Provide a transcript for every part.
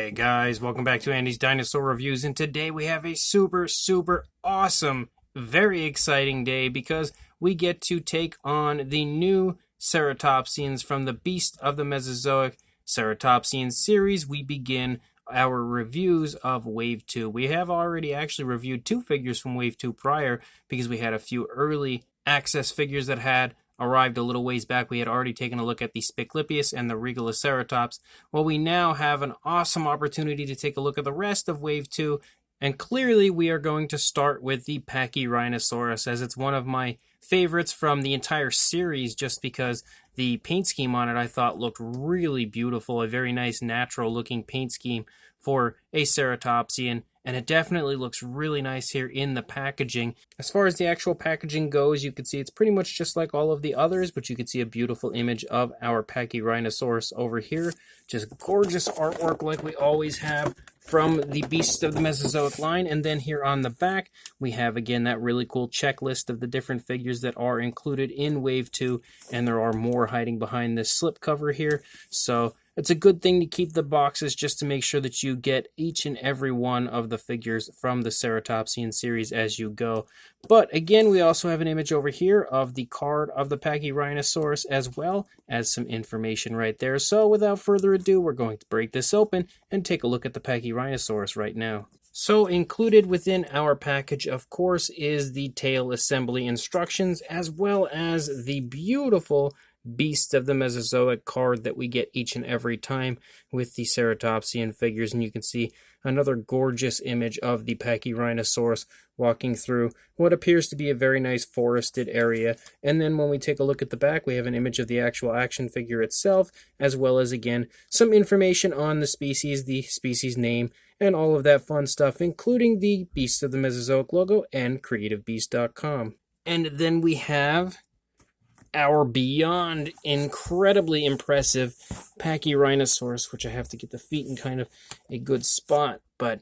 Hey guys, welcome back to Andy's Dinosaur Reviews, and today we have a super awesome, very exciting day because we get to take on the new Ceratopsians from the Beast of the Mesozoic Ceratopsian series. We begin our reviews of Wave 2. We have already actually reviewed two figures from Wave 2 prior because we had a few early access figures that had arrived a little ways back. We had already taken a look at the Spiclipius and the Regaloceratops. Well, we now have an awesome opportunity to take a look at the rest of Wave 2, and clearly we are going to start with the Pachyrhinosaurus, as it's one of my favorites from the entire series, just because the paint scheme on it I thought looked really beautiful. A very nice natural looking paint scheme for a Ceratopsian, and it definitely looks really nice here in the packaging. As far as the actual packaging goes, you can see it's pretty much just like all of the others, but you can see a beautiful image of our Pachyrhinosaurus over here. Just gorgeous artwork like we always have from the Beasts of the Mesozoic line. And then here on the back, we have again that really cool checklist of the different figures that are included in Wave 2, and there are more hiding behind this slipcover here. So it's a good thing to keep the boxes just to make sure that you get each and every one of the figures from the Ceratopsian series as you go. But again, we also have an image over here of the card of the Pachyrhinosaurus, as well as some information right there. So without further ado, we're going to break this open and take a look at the Pachyrhinosaurus right now. So included within our package, of course, is the tail assembly instructions, as well as the beautiful Beast of the Mesozoic card that we get each and every time with the Ceratopsian figures. And you can see another gorgeous image of the Pachyrhinosaurus walking through what appears to be a very nice forested area. And then when we take a look at the back, we have an image of the actual action figure itself, as well as, again, some information on the species name, and all of that fun stuff, including the Beast of the Mesozoic logo and CreativeBeast.com. And then we have our beyond incredibly impressive Pachyrhinosaurus, which I have to get the feet in kind of a good spot. But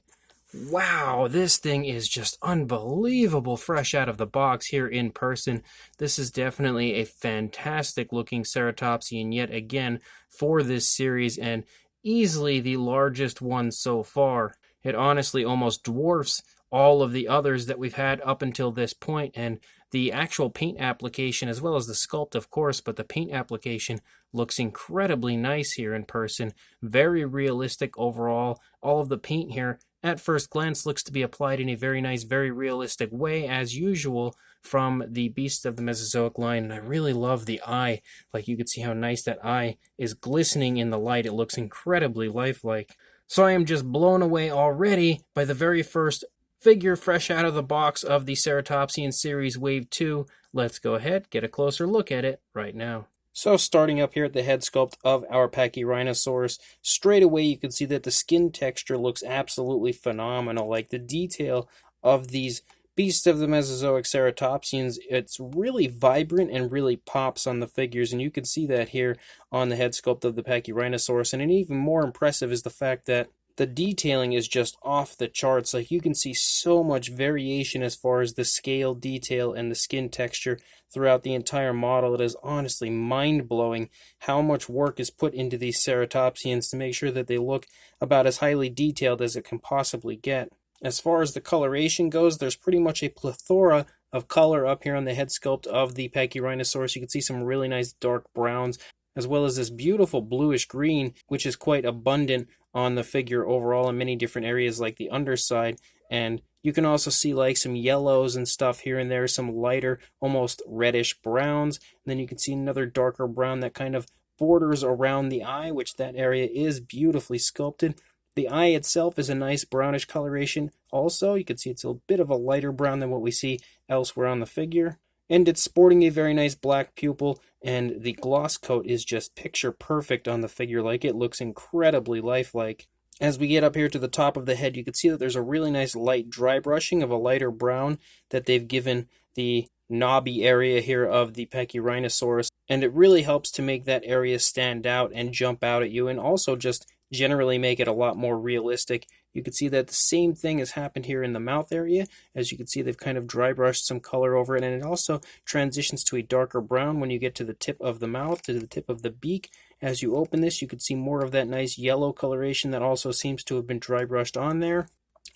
wow, this thing is just unbelievable fresh out of the box here in person. This is definitely a fantastic looking Ceratopsian yet again for this series, and easily the largest one so far. It honestly almost dwarfs all of the others that we've had up until this point, and the actual paint application, as well as the sculpt, of course, but the paint application looks incredibly nice here in person. Very realistic overall. All of the paint here, at first glance, looks to be applied in a very nice, very realistic way, as usual, from the Beast of the Mesozoic line. And I really love the eye. Like, you can see how nice that eye is glistening in the light. It looks incredibly lifelike. So I am just blown away already by the very first figure fresh out of the box of the Ceratopsian series Wave 2. Let's go ahead, get a closer look at it right now. So starting up here at the head sculpt of our Pachyrhinosaurus, straight away you can see that the skin texture looks absolutely phenomenal. Like the detail of these Beasts of the Mesozoic Ceratopsians, it's really vibrant and really pops on the figures, and you can see that here on the head sculpt of the Pachyrhinosaurus. And even more impressive is the fact that the detailing is just off the charts. Like, you can see so much variation as far as the scale detail and the skin texture throughout the entire model. It is honestly mind-blowing how much work is put into these Ceratopsians to make sure that they look about as highly detailed as it can possibly get. As far as the coloration goes, there's pretty much a plethora of color up here on the head sculpt of the Pachyrhinosaurus. You can see some really nice dark browns, as well as this beautiful bluish green, which is quite abundant on the figure overall in many different areas like the underside. And you can also see like some yellows and stuff here and there, some lighter, almost reddish browns. And then you can see another darker brown that kind of borders around the eye, which that area is beautifully sculpted. The eye itself is a nice brownish coloration also. You can see it's a bit of a lighter brown than what we see elsewhere on the figure. And it's sporting a very nice black pupil, and the gloss coat is just picture perfect on the figure. Like, it looks incredibly lifelike. As we get up here to the top of the head, you can see that there's a really nice light dry brushing of a lighter brown that they've given the knobby area here of the Pachyrhinosaurus, and it really helps to make that area stand out and jump out at you, and also just generally make it a lot more realistic. You can see that the same thing has happened here in the mouth area. As you can see, they've kind of dry brushed some color over it, and it also transitions to a darker brown when you get to the tip of the mouth, to the tip of the beak, As you open this, you can see more of that nice yellow coloration that also seems to have been dry brushed on there.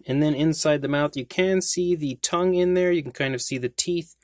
And then inside the mouth, you can see the tongue in there. You can kind of see the teeth.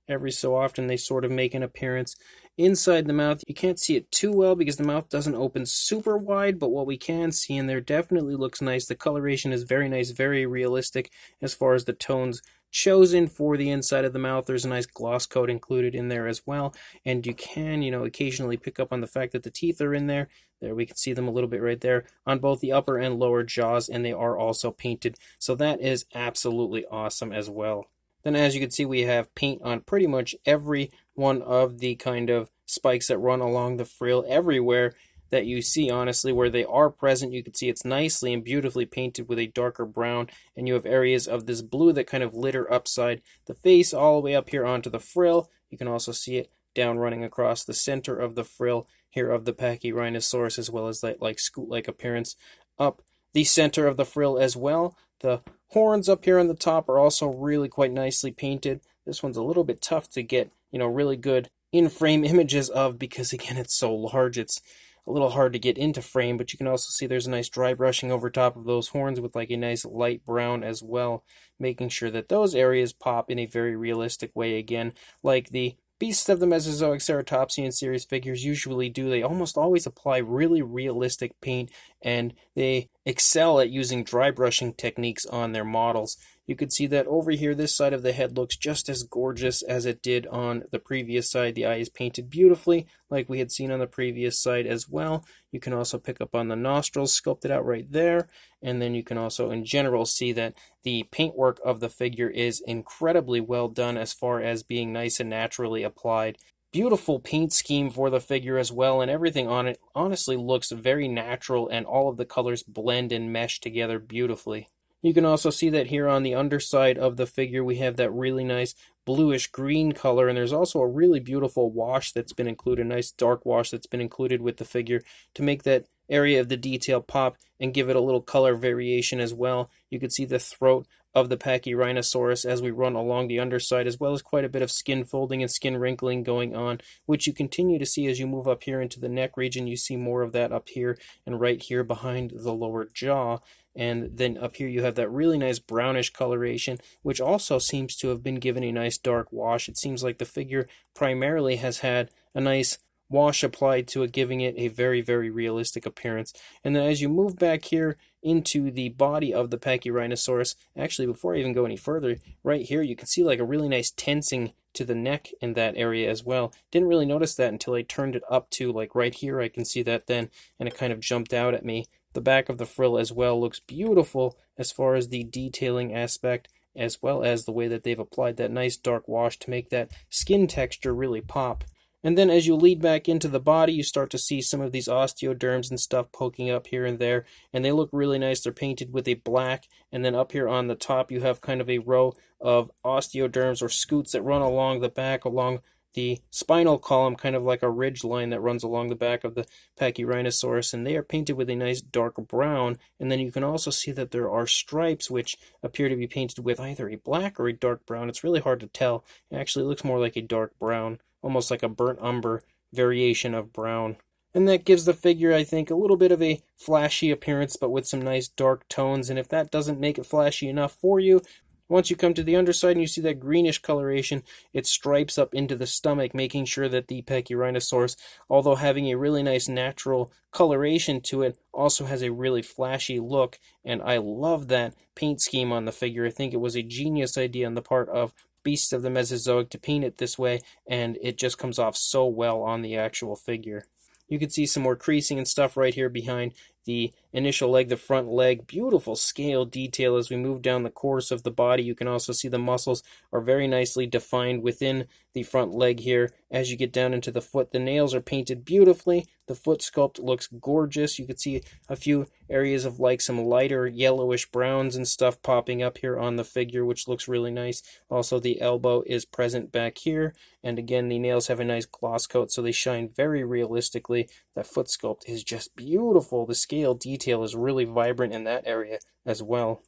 Every so often, they sort of make an appearance. Inside the mouth, you can't see it too well because the mouth doesn't open super wide, but what we can see in there definitely looks nice. The coloration is very nice, very realistic as far as the tones chosen for the inside of the mouth. There's a nice gloss coat included in there as well, and you can, occasionally pick up on the fact that the teeth are in there. There, we can see them a little bit right there on both the upper and lower jaws, and they are also painted, so that is absolutely awesome as well. Then as you can see, we have paint on pretty much every one of the kind of spikes that run along the frill. Everywhere that you see, honestly, where they are present, you can see it's nicely and beautifully painted with a darker brown, and you have areas of this blue that kind of litter upside the face all the way up here onto the frill. You can also see it down running across the center of the frill here of the Pachyrhinosaurus, as well as that like scoot-like appearance up the center of the frill as well. The horns up here on the top are also really quite nicely painted. This one's a little bit tough to get, really good in-frame images of because, again, it's so large. It's a little hard to get into frame, but you can also see there's a nice dry brushing over top of those horns with like a nice light brown as well, making sure that those areas pop in a very realistic way again, like the Beasts of the Mesozoic Ceratopsion series figures usually do. They almost always apply really realistic paint, and they excel at using dry brushing techniques on their models. You can see that over here, this side of the head looks just as gorgeous as it did on the previous side. The eye is painted beautifully, like we had seen on the previous side as well. You can also pick up on the nostrils sculpted out right there, and then you can also in general see that the paintwork of the figure is incredibly well done as far as being nice and naturally applied. Beautiful paint scheme for the figure as well, and everything on it honestly looks very natural, and all of the colors blend and mesh together beautifully. You can also see that here on the underside of the figure we have that really nice bluish green color, and there's also a really beautiful wash that's been included, a nice dark wash that's been included with the figure to make that area of the detail pop and give it a little color variation as well. You can see the throat of the Pachyrhinosaurus as we run along the underside, as well as quite a bit of skin folding and skin wrinkling going on, which you continue to see as you move up here into the neck region. You see more of that up here and right here behind the lower jaw. And then up here you have that really nice brownish coloration, which also seems to have been given a nice dark wash. It seems like the figure primarily has had a nice wash applied to it, giving it a very, very realistic appearance. And then as you move back here into the body of the Pachyrhinosaurus, actually before I even go any further, right here you can see like a really nice tensing to the neck in that area as well. Didn't really notice that until I turned it up to like right here. I can see that then, and it kind of jumped out at me. The back of the frill as well looks beautiful as far as the detailing aspect, as well as the way that they've applied that nice dark wash to make that skin texture really pop. And then as you lead back into the body, you start to see some of these osteoderms and stuff poking up here and there, and they look really nice. They're painted with a black, and then up here on the top you have kind of a row of osteoderms or scoots that run along the back, along the spinal column, kind of like a ridge line that runs along the back of the Pachyrhinosaurus, and they are painted with a nice dark brown. And then you can also see that there are stripes which appear to be painted with either a black or a dark brown. It's really hard to tell. It actually looks more like a dark brown, almost like a burnt umber variation of brown. And that gives the figure, I think, a little bit of a flashy appearance, but with some nice dark tones. And if that doesn't make it flashy enough for you, once you come to the underside and you see that greenish coloration, it stripes up into the stomach, making sure that the Pachyrhinosaurus, although having a really nice natural coloration to it, also has a really flashy look. And I love that paint scheme on the figure. I think it was a genius idea on the part of Beasts of the Mesozoic to paint it this way, and it just comes off so well on the actual figure. You can see some more creasing and stuff right here behind the initial leg, the front leg. Beautiful scale detail as we move down the course of the body. You can also see the muscles are very nicely defined within the front leg here. As you get down into the foot, the nails are painted beautifully. The foot sculpt looks gorgeous. You can see a few areas of like some lighter yellowish browns and stuff popping up here on the figure, which looks really nice. Also, the elbow is present back here. And again, the nails have a nice gloss coat, so they shine very realistically. That foot sculpt is just beautiful. The scale detail is really vibrant in that area as well.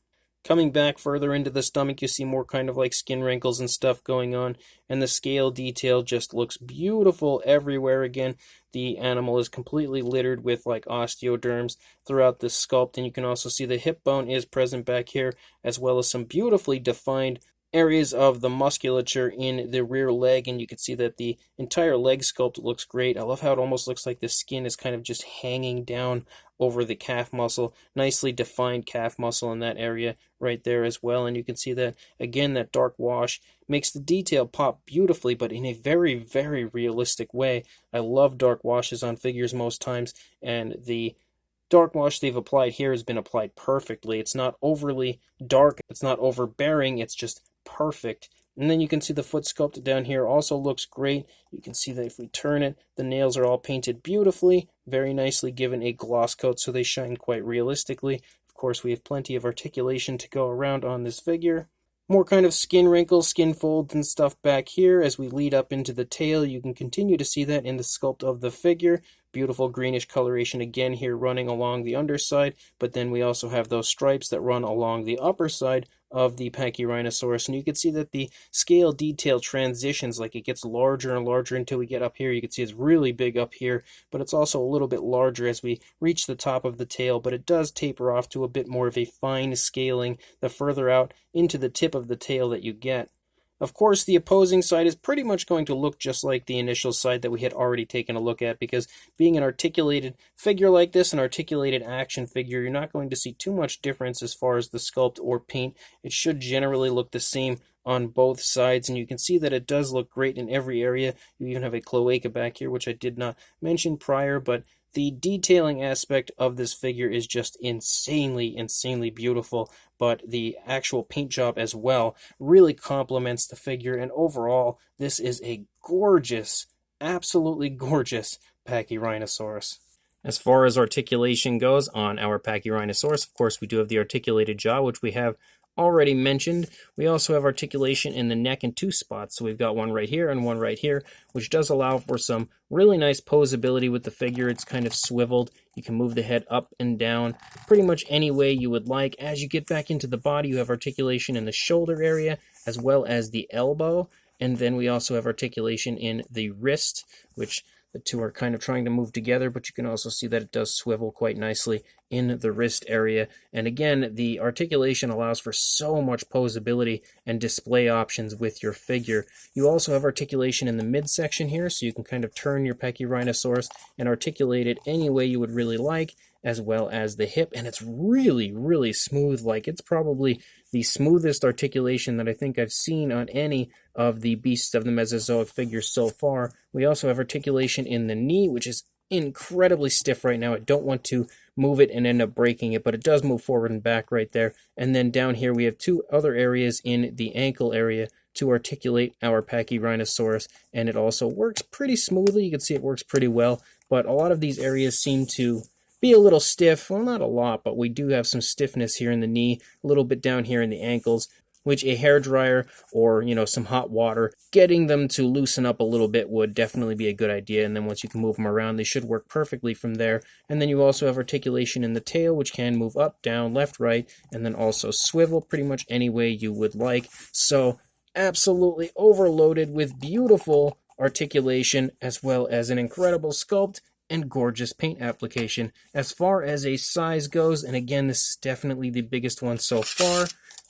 Coming back further into the stomach, you see more kind of like skin wrinkles and stuff going on, and the scale detail just looks beautiful everywhere. Again, the animal is completely littered with like osteoderms throughout this sculpt, and you can also see the hip bone is present back here, as well as some beautifully defined areas of the musculature in the rear leg, and you can see that the entire leg sculpt looks great. I love how it almost looks like the skin is kind of just hanging down over the calf muscle. Nicely defined calf muscle in that area right there as well, and you can see that again, that dark wash makes the detail pop beautifully, but in a very, very realistic way. I love dark washes on figures most times, and the dark wash they've applied here has been applied perfectly. It's not overly dark, it's not overbearing, it's just perfect. And then you can see the foot sculpt down here also looks great. You can see that if we turn it, the nails are all painted beautifully, very nicely given a gloss coat so they shine quite realistically. Of course, we have plenty of articulation to go around on this figure. More kind of skin wrinkles, skin folds and stuff back here. As we lead up into the tail, you can continue to see that in the sculpt of the figure. Beautiful greenish coloration again here running along the underside, but then we also have those stripes that run along the upper side of the Pachyrhinosaurus, and you can see that the scale detail transitions, like it gets larger and larger until we get up here. You can see it's really big up here, but it's also a little bit larger as we reach the top of the tail, but it does taper off to a bit more of a fine scaling the further out into the tip of the tail that you get. Of course, the opposing side is pretty much going to look just like the initial side that we had already taken a look at, because being an articulated figure like this, an articulated action figure, you're not going to see too much difference as far as the sculpt or paint. It should generally look the same on both sides, and you can see that it does look great in every area. You even have a cloaca back here, which I did not mention prior, but the detailing aspect of this figure is just insanely, insanely beautiful, but the actual paint job as well really complements the figure, and overall, this is a gorgeous, absolutely gorgeous Pachyrhinosaurus. As far as articulation goes on our Pachyrhinosaurus, of course, we do have the articulated jaw, which we have already mentioned. We also have articulation in the neck in two spots. So we've got one right here and one right here, which does allow for some really nice posability with the figure. It's kind of swiveled. You can move the head up and down pretty much any way you would like. As you get back into the body, you have articulation in the shoulder area as well as the elbow. And then we also have articulation in the wrist, which the two are kind of trying to move together, but you can also see that it does swivel quite nicely in the wrist area. And again, the articulation allows for so much posability and display options with your figure. You also have articulation in the midsection here, so you can kind of turn your Pachyrhinosaurus and articulate it any way you would really like, as well as the hip, and it's really, really smooth. Like, it's probably the smoothest articulation that I think I've seen on any of the beasts of the Mesozoic figures so far. We also have articulation in the knee, which is incredibly stiff right now. I don't want to move it and end up breaking it, but it does move forward and back right there. And then down here we have two other areas in the ankle area to articulate our Pachyrhinosaurus, and it also works pretty smoothly. You can see it works pretty well, but a lot of these areas seem to be a little stiff. Well, not a lot, but we do have some stiffness here in the knee, a little bit down here in the ankles, which a hairdryer or, some hot water, getting them to loosen up a little bit would definitely be a good idea. And then once you can move them around, they should work perfectly from there. And then you also have articulation in the tail, which can move up, down, left, right, and then also swivel pretty much any way you would like. So absolutely overloaded with beautiful articulation, as well as an incredible sculpt and gorgeous paint application. As far as a size goes, and again, this is definitely the biggest one so far,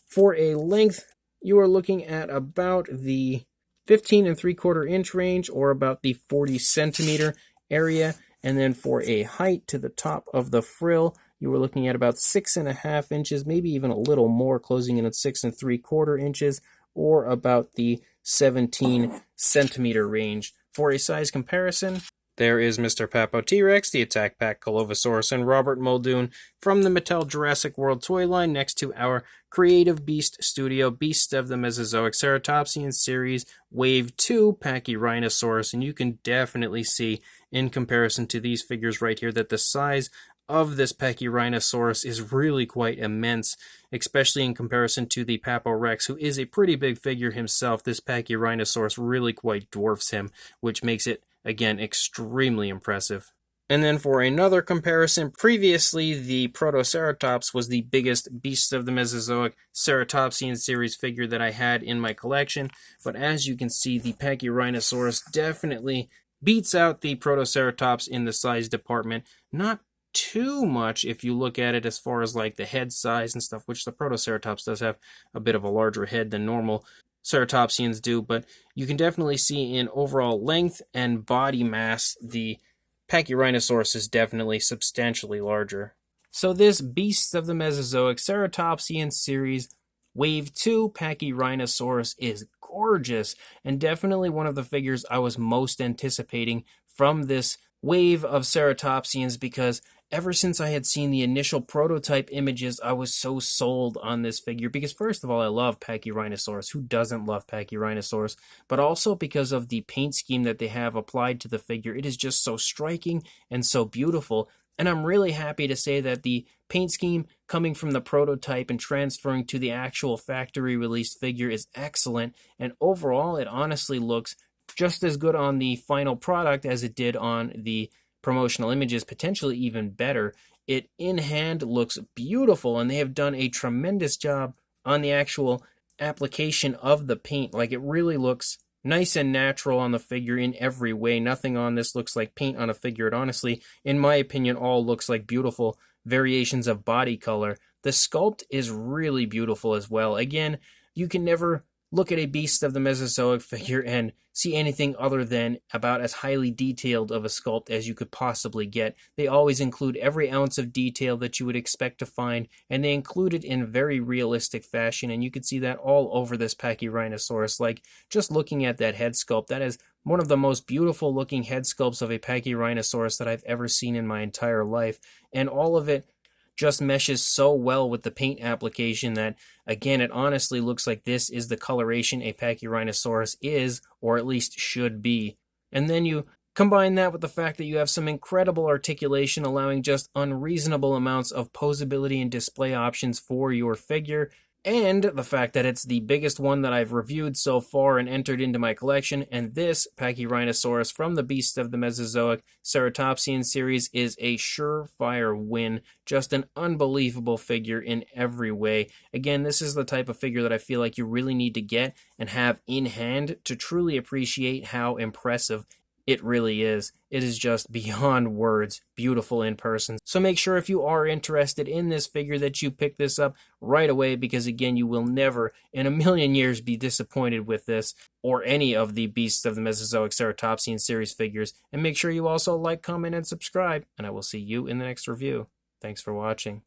for a length, you are looking at about the 15 3/4 inch range, or about the 40 centimeter area. And then for a height to the top of the frill, you were looking at about 6.5 inches, maybe even a little more, closing in at 6 3/4 inches, or about the 17 centimeter range. For a size comparison, there is Mr. Papo T-Rex, the Attack Pack Colovosaurus, and Robert Muldoon from the Mattel Jurassic World toy line next to our Creative Beast Studio Beasts of the Mesozoic Ceratopsion Series Wave 2 Pachyrhinosaurus. And you can definitely see, in comparison to these figures right here, that the size of this Pachyrhinosaurus is really quite immense, especially in comparison to the Papo Rex, who is a pretty big figure himself. This Pachyrhinosaurus really quite dwarfs him, which makes it, again, extremely impressive. And then for another comparison, previously the Protoceratops was the biggest Beasts of the Mesozoic Ceratopsian series figure that I had in my collection. But as you can see, the Pachyrhinosaurus definitely beats out the Protoceratops in the size department. Not too much if you look at it as far as like the head size and stuff, which the Protoceratops does have a bit of a larger head than normal Ceratopsians do. But you can definitely see in overall length and body mass, the Pachyrhinosaurus is definitely substantially larger. So this Beasts of the Mesozoic Ceratopsian series Wave 2 Pachyrhinosaurus is gorgeous and definitely one of the figures I was most anticipating from this wave of Ceratopsians, because ever since I had seen the initial prototype images, I was so sold on this figure because first of all, I love Pachyrhinosaurus. Who doesn't love Pachyrhinosaurus? But also because of the paint scheme that they have applied to the figure. It is just so striking and so beautiful. And I'm really happy to say that the paint scheme coming from the prototype and transferring to the actual factory released figure is excellent. And overall, it honestly looks just as good on the final product as it did on the promotional images, potentially even better. It in hand looks beautiful, and they have done a tremendous job on the actual application of the paint. Like, it really looks nice and natural on the figure in every way. Nothing on this looks like paint on a figure. It honestly, in my opinion, all looks like beautiful variations of body color. The sculpt is really beautiful as well. Again, you can never look at a Beast of the Mesozoic figure and see anything other than about as highly detailed of a sculpt as you could possibly get. They always include every ounce of detail that you would expect to find, and they include it in very realistic fashion, and you can see that all over this Pachyrhinosaurus. Like, just looking at that head sculpt, that is one of the most beautiful looking head sculpts of a Pachyrhinosaurus that I've ever seen in my entire life, and all of it just meshes so well with the paint application that, again, it honestly looks like this is the coloration a Pachyrhinosaurus is, or at least should be. And then you combine that with the fact that you have some incredible articulation, allowing just unreasonable amounts of posability and display options for your figure, and the fact that it's the biggest one that I've reviewed so far and entered into my collection. And this Pachyrhinosaurus from the Beasts of the Mesozoic Ceratopsian series is a surefire win. Just an unbelievable figure in every way. Again, this is the type of figure that I feel like you really need to get and have in hand to truly appreciate how impressive it really is. It is just beyond words beautiful in person. So make sure if you are interested in this figure that you pick this up right away, because again, you will never in a million years be disappointed with this or any of the Beasts of the Mesozoic Ceratopsian series figures. And make sure you also like, comment, and subscribe, and I will see you in the next review. Thanks for watching.